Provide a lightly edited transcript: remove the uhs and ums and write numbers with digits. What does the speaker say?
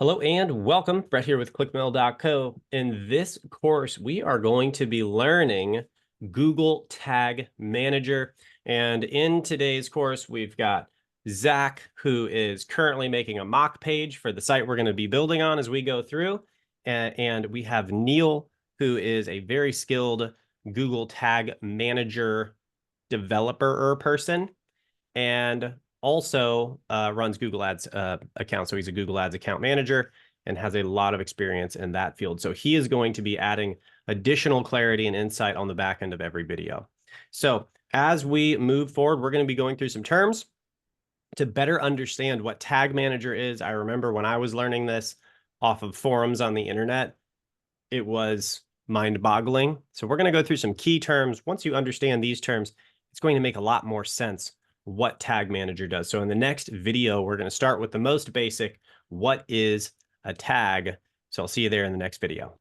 Hello and welcome. Brett here with Clickmill.co. In this course, we are going to be learning Google Tag Manager. And in today's course, we've got Zach, who is currently making a mock page for the site we're going to be building on as we go through. And we have Neil, who is a very skilled Google Tag Manager developer person. And also runs Google Ads account. So he's a Google Ads account manager and has a lot of experience in that field. So he is going to be adding additional clarity and insight on the back end of every video. So as we move forward, we're going to be going through some terms to better understand what Tag Manager is. I remember when I was learning this off of forums on the internet, it was mind-boggling. So we're going to go through some key terms. Once you understand these terms, it's going to make a lot more sense what Tag Manager does. So in the next video, we're going to start with the most basic, what is a tag? So I'll see you there in the next video.